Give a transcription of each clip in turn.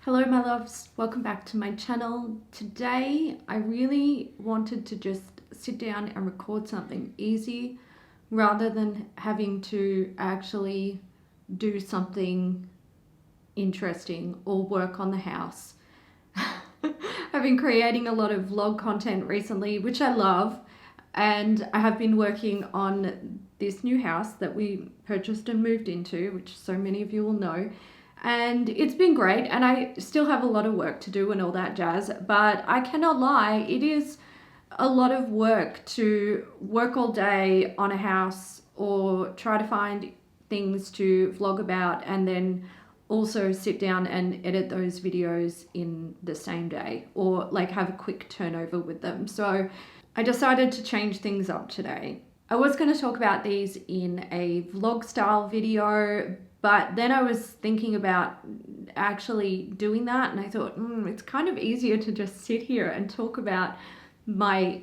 Hello my loves, welcome back to my channel. Today I really wanted to just sit down and record something easy rather than having to actually do something interesting or work on the house. I've been creating a lot of vlog content recently, which I love, and I have been working on this new house that we purchased and moved into, which so many of you will know. And it's been great, and I still have a lot of work to do and all that jazz, but I cannot lie, it is a lot of work to work all day on a house or try to find things to vlog about and then also sit down and edit those videos in the same day or like have a quick turnover with them. So I decided to change things up today. I was going to talk about these in a vlog style video, but then I was thinking about actually doing that, and I thought, it's kind of easier to just sit here and talk about my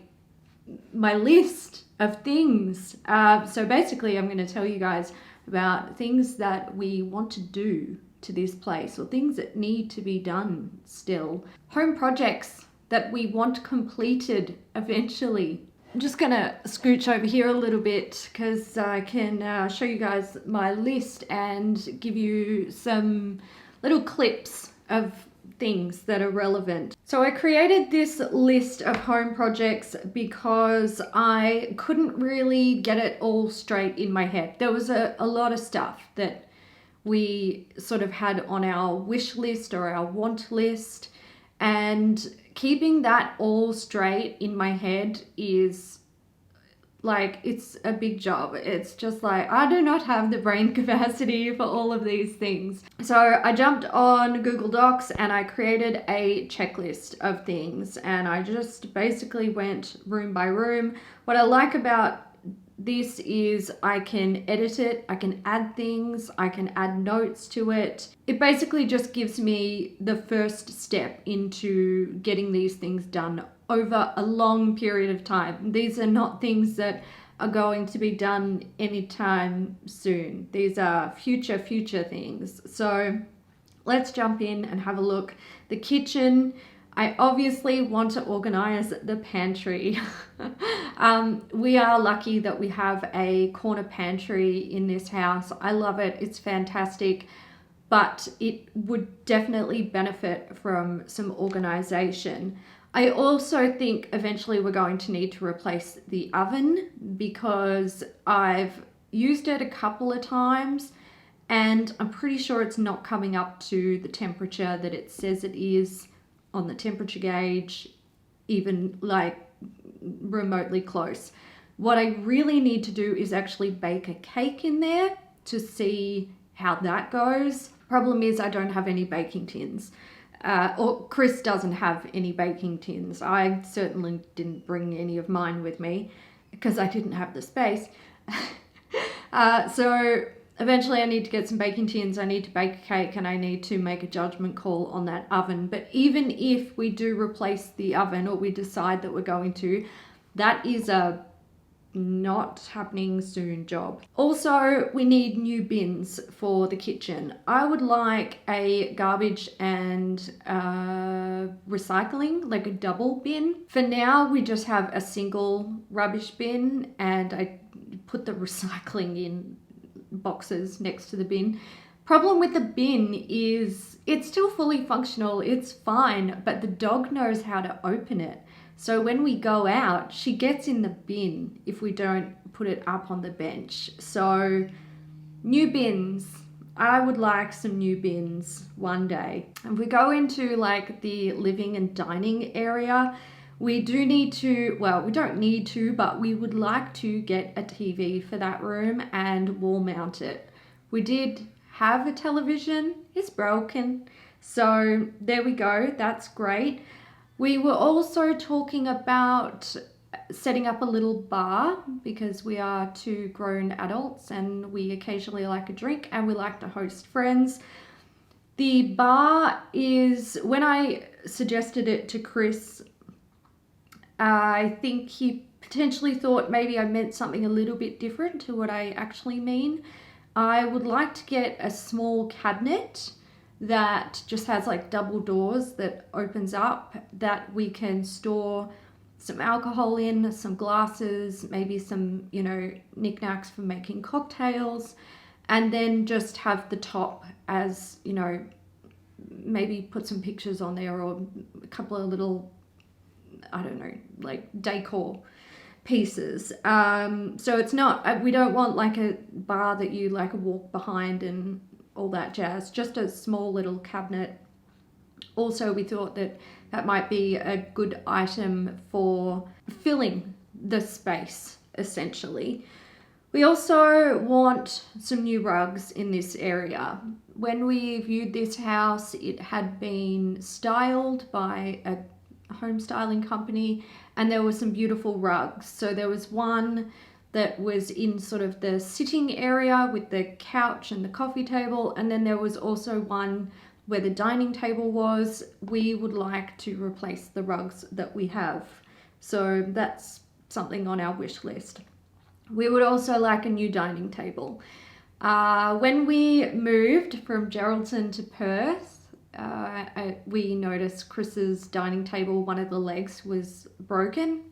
list of things. So basically, I'm going to tell you guys about things that we want to do to this place, or things that need to be done still. Home projects that we want completed eventually. I'm just gonna scooch over here a little bit because I can show you guys my list and give you some little clips of things that are relevant. So I created this list of home projects because I couldn't really get it all straight in my head. There was a lot of stuff that we sort of had on our wish list or our want list, and keeping that all straight in my head is like, it's a big job. It's just like, I do not have the brain capacity for all of these things. So I jumped on Google Docs and I created a checklist of things, and I just basically went room by room. What I like about this is I can edit it, I can add things, I can add notes to it. It basically just gives me the first step into getting these things done over a long period of time. These are not things that are going to be done anytime soon. These are future things. So let's jump in and have a look. The kitchen, I obviously want to organize the pantry. We are lucky that we have a corner pantry in this house. I love it. It's fantastic, but it would definitely benefit from some organization. I also think eventually we're going to need to replace the oven because I've used it a couple of times and I'm pretty sure it's not coming up to the temperature that it says it is on the temperature gauge, even like remotely close. What I really need to do is actually bake a cake in there to see how that goes. Problem is I don't have any baking tins. Or Chris doesn't have any baking tins. I certainly didn't bring any of mine with me because I didn't have the space. So eventually I need to get some baking tins, I need to bake a cake, and I need to make a judgment call on that oven. But even if we do replace the oven, or we decide that we're going to, that is a not happening soon job. Also, we need new bins for the kitchen. I would like a garbage and recycling, like a double bin. For now, we just have a single rubbish bin, and I put the recycling in boxes next to the bin. Problem with the bin is it's still fully functional, it's fine, but the dog knows how to open it. So when we go out, she gets in the bin if we don't put it up on the bench. So new bins. I would like some new bins one day. If we go into like the living and dining area, we do need to, well, we don't need to, but we would like to get a TV for that room and wall mount it. We did have a television, it's broken. So there we go, that's great. We were also talking about setting up a little bar because we are two grown adults and we occasionally like a drink and we like to host friends. The bar is, when I suggested it to Chris, I think he potentially thought maybe I meant something a little bit different to what I actually mean. I would like to get a small cabinet that just has like double doors that opens up, that we can store some alcohol in, some glasses, maybe some, you know, knickknacks for making cocktails, and then just have the top as, you know, maybe put some pictures on there or a couple of little, I don't know, like decor pieces. So it's not, we don't want like a bar that you like walk behind and all that jazz, just a small little cabinet. Also, we thought that that might be a good item for filling the space, essentially. We also want some new rugs in this area. When we viewed this house, it had been styled by a home styling company, and there were some beautiful rugs. So there was one that was in sort of the sitting area with the couch and the coffee table, and then there was also one where the dining table was. We would like to replace the rugs that we have, so that's something on our wish list. We would also like a new dining table. When we moved from Geraldton to Perth, we noticed Chris's dining table, one of the legs was broken,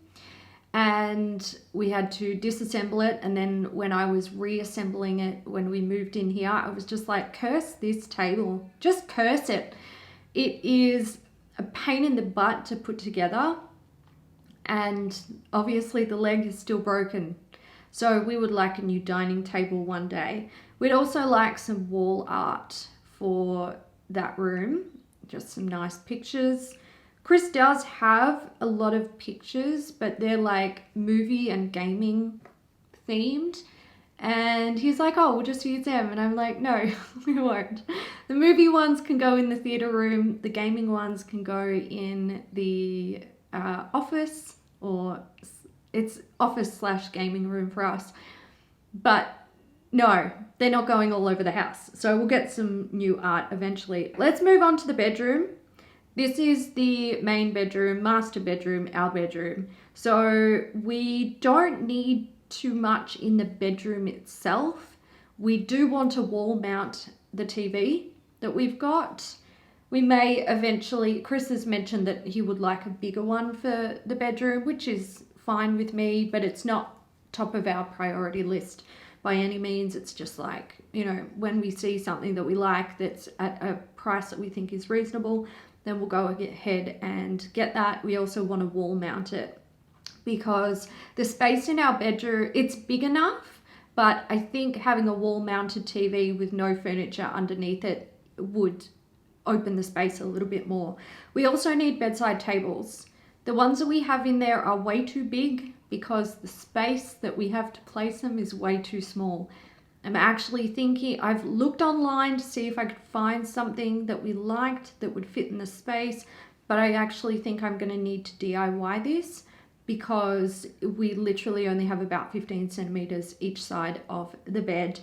and we had to disassemble it. And then when I was reassembling it, when we moved in here, I was just like, curse this table, just curse it. It is a pain in the butt to put together, and obviously the leg is still broken. So we would like a new dining table one day. We'd also like some wall art for that room, just some nice pictures. Chris does have a lot of pictures, but they're like movie and gaming themed. And he's like, oh, we'll just use them. And I'm like, no, we won't. The movie ones can go in the theater room. The gaming ones can go in the office, or it's office/gaming room for us. But no, they're not going all over the house. So we'll get some new art eventually. Let's move on to the bedroom. This is the main bedroom, master bedroom, our bedroom. So we don't need too much in the bedroom itself. We do want to wall mount the TV that we've got. We may eventually, Chris has mentioned that he would like a bigger one for the bedroom, which is fine with me, but it's not top of our priority list by any means. It's just like, you know, when we see something that we like that's at a price that we think is reasonable, then we'll go ahead and get that. We also want to wall mount it because the space in our bedroom, it's big enough, but I think having a wall mounted TV with no furniture underneath it would open the space a little bit more. We also need bedside tables. The ones that we have in there are way too big because the space that we have to place them is way too small. I'm actually thinking, I've looked online to see if I could find something that we liked that would fit in the space, but I actually think I'm going to need to DIY this because we literally only have about 15 centimeters each side of the bed.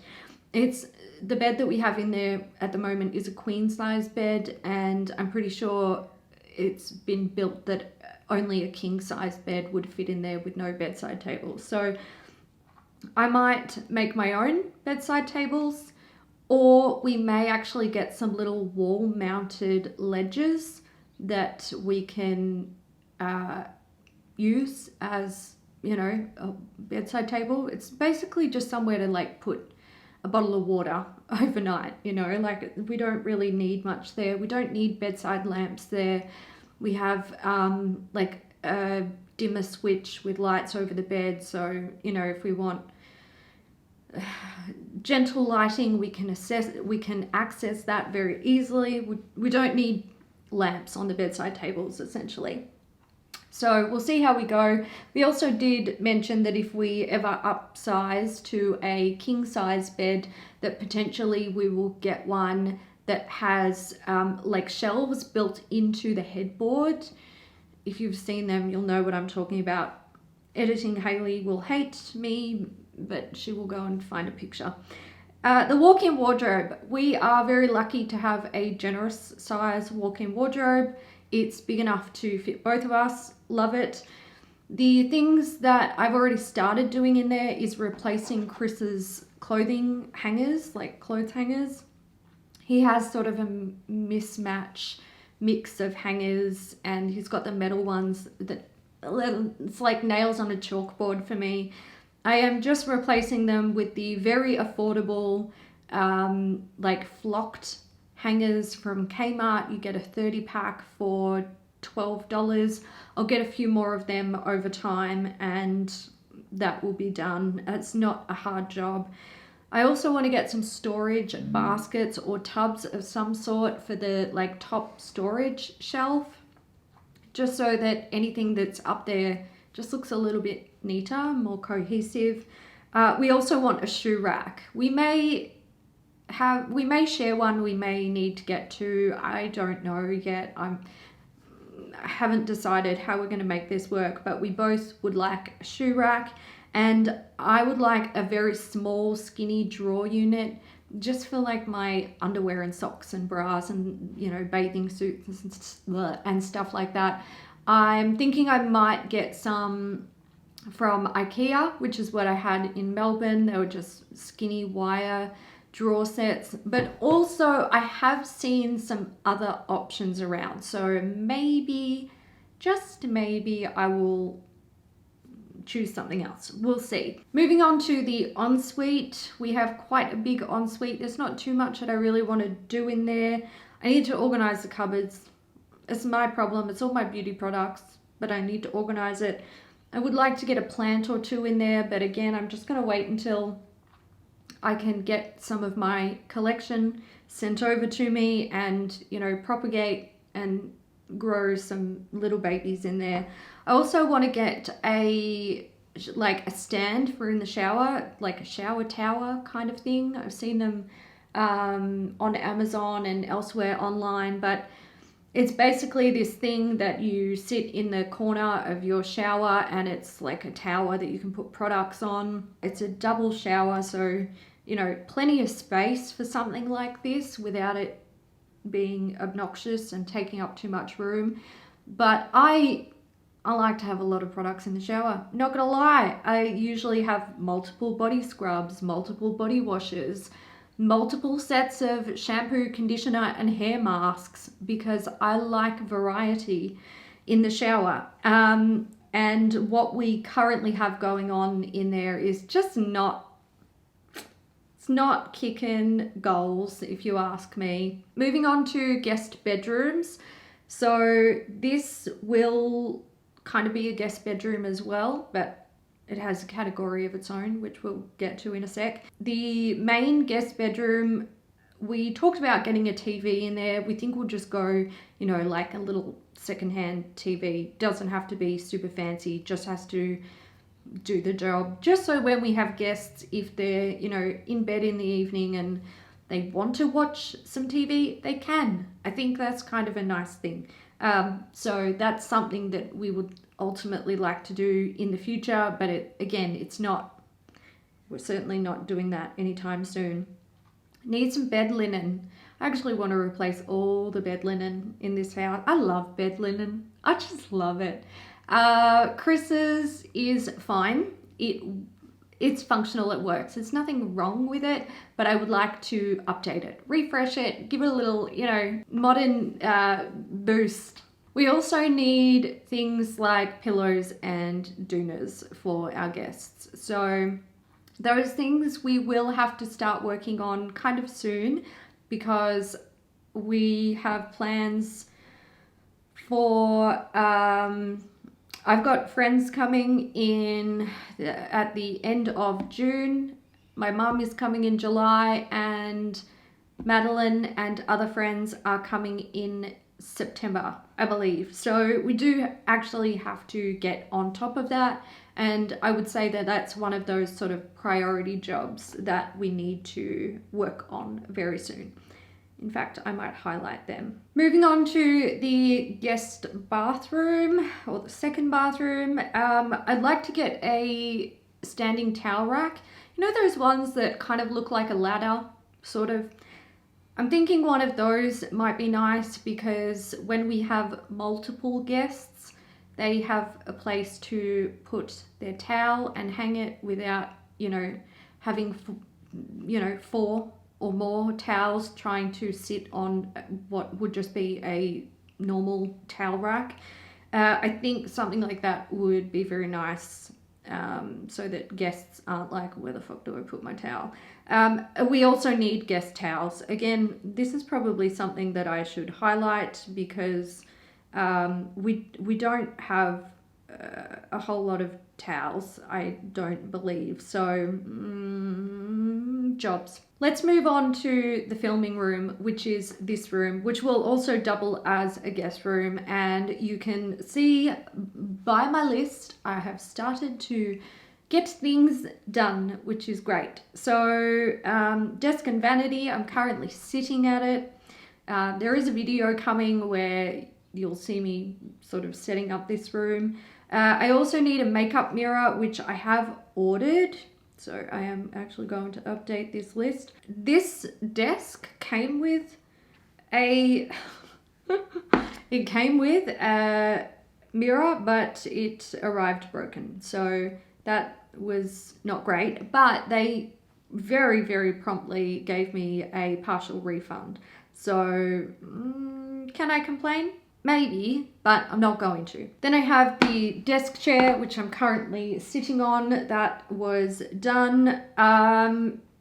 It's the bed that we have in there at the moment is a queen size bed, and I'm pretty sure it's been built that only a king size bed would fit in there with no bedside tables. So I might make my own bedside tables, or we may actually get some little wall mounted ledges that we can use as, you know, a bedside table. It's basically just somewhere to like put a bottle of water overnight, you know, like we don't really need much there. We don't need bedside lamps there. We have like a dimmer switch with lights over the bed. So, you know, if we want gentle lighting, we can access that very easily. We don't need lamps on the bedside tables, essentially. So we'll see how we go. We also did mention that if we ever upsize to a king size bed, that potentially we will get one that has like shelves built into the headboard. If you've seen them, you'll know what I'm talking about. Editing Hailey will hate me, but she will go and find a picture. The walk-in wardrobe. We are very lucky to have a generous size walk-in wardrobe. It's big enough to fit both of us. Love it. The things that I've already started doing in there is replacing Chris's clothing hangers, like clothes hangers. He has sort of a mismatch mix of hangers, and he's got the metal ones that it's like nails on a chalkboard for me. I am just replacing them with the very affordable like flocked hangers from Kmart. You get a 30 pack for $12. I'll get a few more of them over time and that will be done. It's not a hard job. I also want to get some storage baskets or tubs of some sort for the like top storage shelf, just so that anything that's up there just looks a little bit neater, more cohesive. We also want a shoe rack. We may share one, we may need to get two. I don't know yet. I haven't decided how we're going to make this work, but we both would like a shoe rack, and I would like a very small skinny drawer unit just for like my underwear and socks and bras and, you know, bathing suits and stuff like that. I'm thinking I might get some from IKEA, which is what I had in Melbourne. They were just skinny wire drawer sets, but also I have seen some other options around, so maybe, just maybe, I will choose something else. We'll see. Moving on to the ensuite, we have quite a big ensuite. There's not too much that I really want to do in there. I need to organize the cupboards. It's my problem. It's all my beauty products, but I need to organize it. I would like to get a plant or two in there, but again, I'm just going to wait until I can get some of my collection sent over to me and, you know, propagate and grow some little babies in there. I also want to get a stand for in the shower, like a shower tower kind of thing. I've seen them on Amazon and elsewhere online, but it's basically this thing that you sit in the corner of your shower, and it's like a tower that you can put products on. It's a double shower, so, you know, plenty of space for something like this without it being obnoxious and taking up too much room. But I like to have a lot of products in the shower. Not gonna lie, I usually have multiple body scrubs, multiple body washes, multiple sets of shampoo, conditioner, and hair masks because I like variety in the shower. And what we currently have going on in there is just it's not kicking goals, if you ask me. Moving on to guest bedrooms. So this will kind of be a guest bedroom as well, but it has a category of its own, which we'll get to in a sec. The main guest bedroom, we talked about getting a TV in there. We think we'll just go, you know, like a little secondhand TV. Doesn't have to be super fancy, just has to do the job. Just so when we have guests, if they're, you know, in bed in the evening and they want to watch some TV, they can. I think that's kind of a nice thing. So that's something that we would ultimately like to do in the future, but we're certainly not doing that anytime soon. Need some bed linen. I actually want to replace all the bed linen in this house. I love bed linen. I just love it. Chris's is fine. It's functional, it works. There's nothing wrong with it, but I would like to update it, refresh it, give it a little, you know, modern boost. We also need things like pillows and doonas for our guests. So those things we will have to start working on kind of soon because we have plans for I've got friends coming in at the end of June. My mum is coming in July, and Madeline and other friends are coming in September, I believe. So we do actually have to get on top of that. And I would say that that's one of those sort of priority jobs that we need to work on very soon. In fact, I might highlight them. Moving on to the guest bathroom, or the second bathroom. I'd like to get a standing towel rack. You know those ones that kind of look like a ladder, sort of? I'm thinking one of those might be nice because when we have multiple guests, they have a place to put their towel and hang it without, you know, having, you know, four or more towels trying to sit on what would just be a normal towel rack. I think something like that would be very nice, so that guests aren't like, where the fuck do I put my towel? We also need guest towels. Again, this is probably something that I should highlight because we don't have a whole lot of towels, I don't believe. So, jobs. Let's move on to the filming room, which is this room, which will also double as a guest room. And you can see by my list, I have started to get things done, which is great. So, desk and vanity, I'm currently sitting at it. There is a video coming where you'll see me sort of setting up this room. I also need a makeup mirror, which I have ordered. So I am actually going to update this list. This desk came with a it came with a mirror, but it arrived broken. So that was not great, but they very, very promptly gave me a partial refund. So can I complain? Maybe, but I'm not going to. Then I have the desk chair, which I'm currently sitting on. That was done.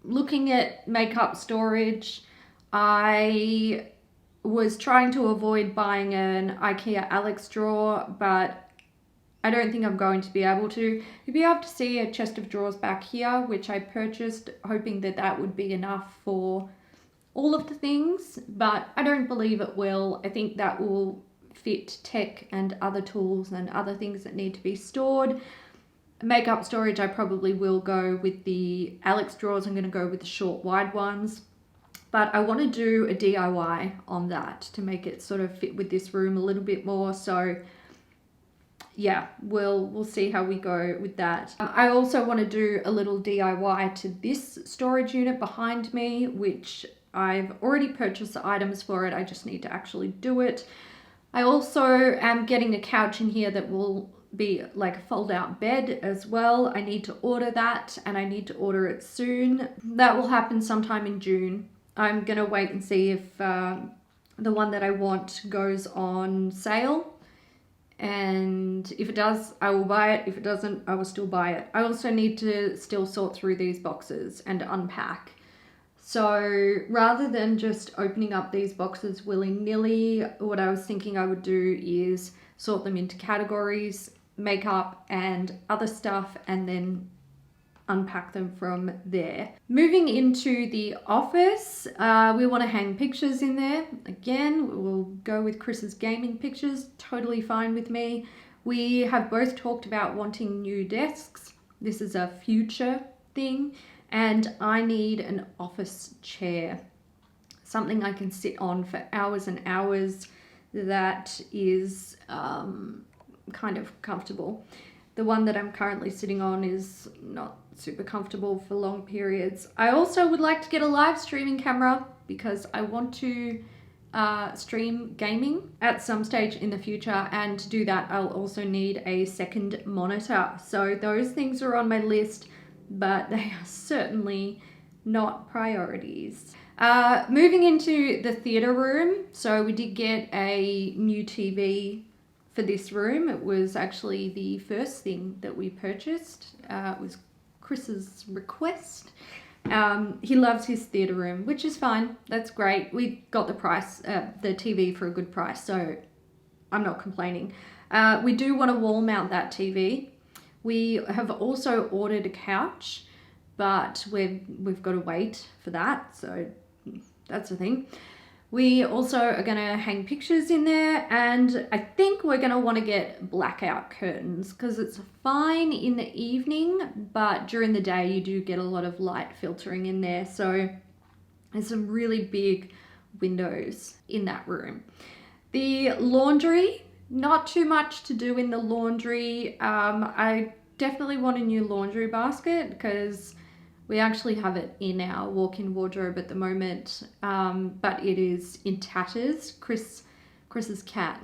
Looking at makeup storage, I was trying to avoid buying an IKEA Alex drawer, but I don't think I'm going to be able to. You'll be able to see a chest of drawers back here, which I purchased hoping that that would be enough for all of the things, but I don't believe it will. I think that will fit tech and other tools and other things that need to be stored. Makeup storage, I probably will go with the Alex drawers. I'm going to go with the short wide ones, but I want to do a DIY on that to make it sort of fit with this room a little bit more. So yeah, we'll see how we go with that. I also want to do a little DIY to this storage unit behind me, which I've already purchased the items for it. I just need to actually do it. I also am getting a couch in here that will be like a fold out bed as well. I need to order that, and I need to order it soon. That will happen sometime in June. I'm gonna wait and see if the one that I want goes on sale. And if it does, I will buy it. If it doesn't, I will still buy it. I also need to still sort through these boxes and unpack. So rather than just opening up these boxes willy-nilly, what I was thinking I would do is sort them into categories, makeup and other stuff, and then unpack them from there. Moving into the office, we want to hang pictures in there. Again, we'll go with Chris's gaming pictures, totally fine with me. We have both talked about wanting new desks. This is a future thing. And I need an office chair, something I can sit on for hours and hours that is kind of comfortable. The one that I'm currently sitting on is not super comfortable for long periods. I also would like to get a live streaming camera because I want to stream gaming at some stage in the future, and to do that I'll also need a second monitor. So those things are on my list, but they are certainly not priorities. Moving into the theatre room. So we did get a new TV for this room. It was actually the first thing that we purchased. It was Chris's request. He loves his theatre room, which is fine. That's great. We got the TV for a good price, so I'm not complaining. We do want to wall mount that TV. We have also ordered a couch, but we've got to wait for that, so that's the thing. We also are going to hang pictures in there, and I think we're going to want to get blackout curtains because it's fine in the evening, but during the day you do get a lot of light filtering in there, so there's some really big windows in that room. The laundry, not too much to do in the laundry. I definitely want a new laundry basket because we actually have it in our walk-in wardrobe at the moment, but it is in tatters. Chris's cat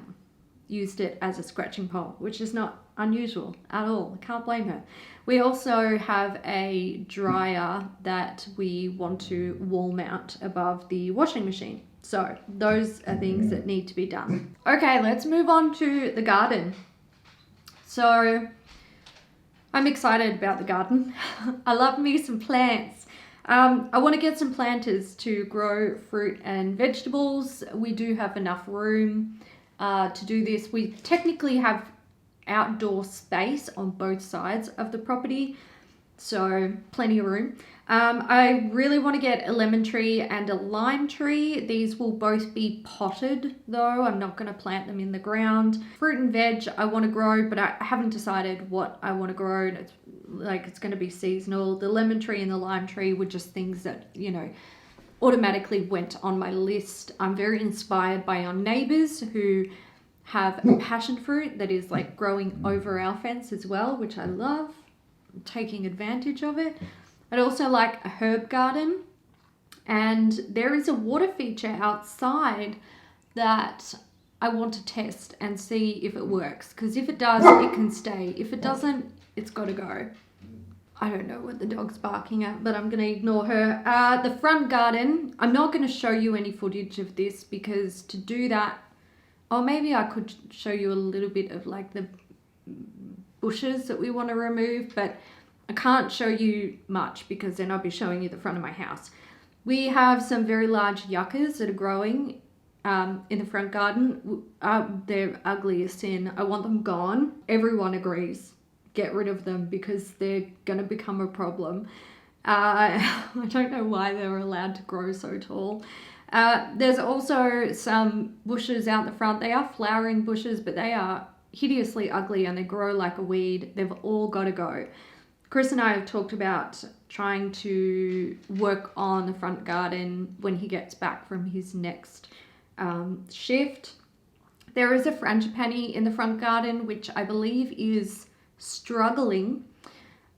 used it as a scratching pole, which is not unusual at all. I can't blame her. We also have a dryer that we want to wall mount above the washing machine. So those are things that need to be done. Okay, let's move on to the garden. So I'm excited about the garden. I love me some plants. I want to get some planters to grow fruit and vegetables. We do have enough room to do this. We technically have outdoor space on both sides of the property, so plenty of room. I really want to get a lemon tree and a lime tree. These will both be potted though. I'm not going to plant them in the ground. Fruit and veg I want to grow, but I haven't decided what I want to grow. It's going to be seasonal. The lemon tree and the lime tree were just things that, you know, automatically went on my list. I'm very inspired by our neighbors who have a passion fruit that is like growing over our fence as well, which I love. I'm taking advantage of it. I'd also like a herb garden, and there is a water feature outside that I want to test and see if it works, because if it does, it can stay. If it doesn't, it's got to go. I don't know what the dog's barking at, but I'm going to ignore her. The front garden, I'm not going to show you any footage of this, because to do that, or maybe I could show you a little bit of like the bushes that we want to remove, but I can't show you much because then I'll be showing you the front of my house. We have some very large yuccas that are growing in the front garden. They're ugly as sin. I want them gone. Everyone agrees. Get rid of them because they're going to become a problem. I don't know why they're allowed to grow so tall. There's also some bushes out the front. They are flowering bushes, but they are hideously ugly and they grow like a weed. They've all got to go. Chris and I have talked about trying to work on the front garden when he gets back from his next shift. There is a frangipani in the front garden, which I believe is struggling.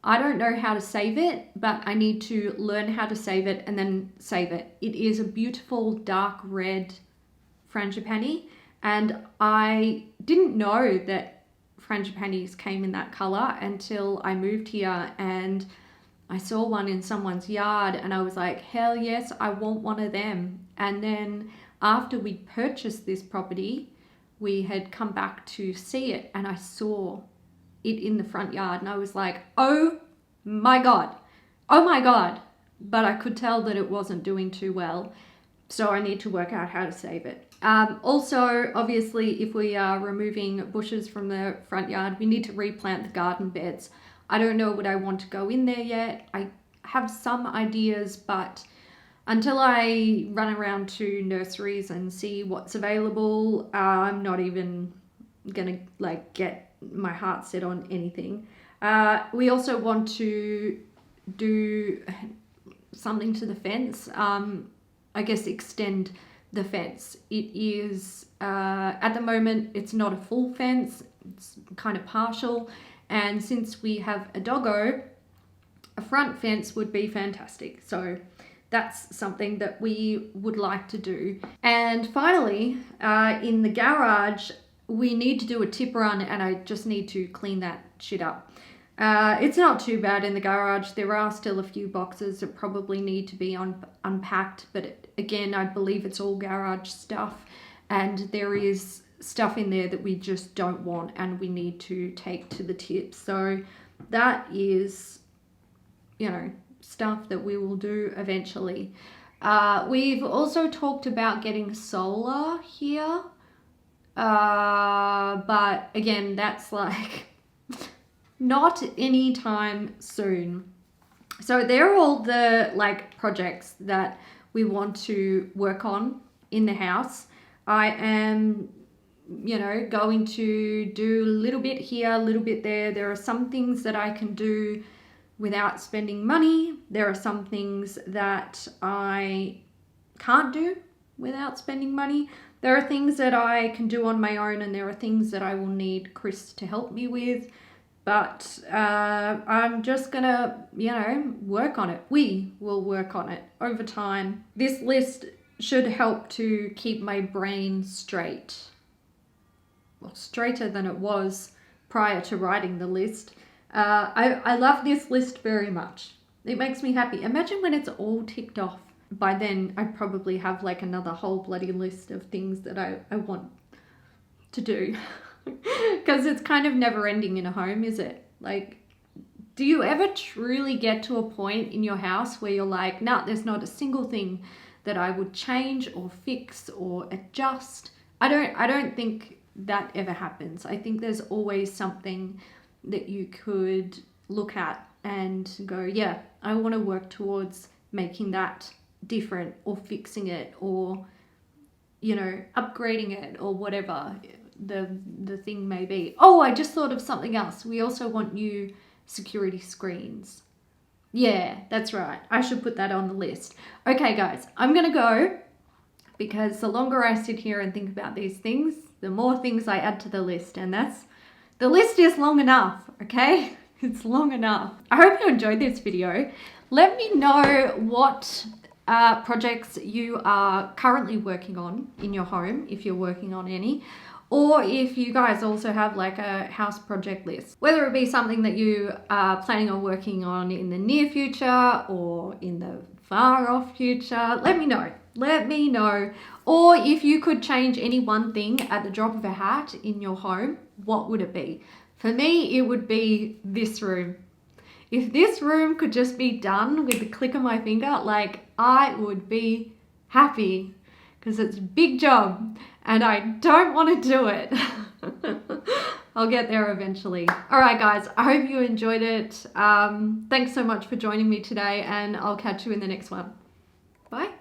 I don't know how to save it, but I need to learn how to save it and then save it. It is a beautiful dark red frangipani, and I didn't know that frangipanis came in that color until I moved here and I saw one in someone's yard and I was like, hell yes, I want one of them. And then after we purchased this property, we had come back to see it and I saw it in the front yard and I was like, oh my God. But I could tell that it wasn't doing too well. So I need to work out how to save it. Also, obviously, if we are removing bushes from the front yard, we need to replant the garden beds. I don't know what I want to go in there yet. I have some ideas, but until I run around to nurseries and see what's available, I'm not even gonna get my heart set on anything. We also want to do something to the fence. I guess extend the fence. It is, at the moment, it's not a full fence, it's kind of partial. And since we have a doggo, a front fence would be fantastic. So that's something that we would like to do. And finally, in the garage, we need to do a tip run and I just need to clean that shit up. It's not too bad in the garage. There are still a few boxes that probably need to be unpacked, but again, I believe it's all garage stuff and there is stuff in there that we just don't want and we need to take to the tip. So that is, you know, stuff that we will do eventually. We've also talked about getting solar here, but again, that's like not anytime soon. So they're all the projects that we want to work on in the house. I am, you know, going to do a little bit here, a little bit there. There are some things that I can do without spending money. There are some things that I can't do without spending money. There are things that I can do on my own and there are things that I will need Chris to help me with. But I'm just gonna, you know, work on it. We will work on it over time. This list should help to keep my brain straight. Well, straighter than it was prior to writing the list. I love this list very much. It makes me happy. Imagine when it's all ticked off. By then, I'd probably have like another whole bloody list of things that I want to do. Because it's kind of never ending in a home, is it? Like, do you ever truly get to a point in your house where you're like, nah, there's not a single thing that I would change or fix or adjust? I don't think that ever happens. I think there's always something that you could look at and go, yeah, I want to work towards making that different or fixing it or, you know, upgrading it or whatever the thing may be. Oh, I just thought of something else. We also want new security screens. Yeah, that's right. I should put that on the list. Okay, guys, I'm going to go because the longer I sit here and think about these things, the more things I add to the list. And the list is long enough, okay? It's long enough. I hope you enjoyed this video. Let me know what projects you are currently working on in your home, if you're working on any, or if you guys also have like a house project list, whether it be something that you are planning on working on in the near future or in the far off future. Let me know. Or if you could change any one thing at the drop of a hat in your home, what would it be? For me, it would be this room. If this room could just be done with the click of my finger, like, I would be happy, because it's a big job and I don't want to do it. I'll get there eventually. All right, guys, I hope you enjoyed it. Thanks so much for joining me today, and I'll catch you in the next one. Bye.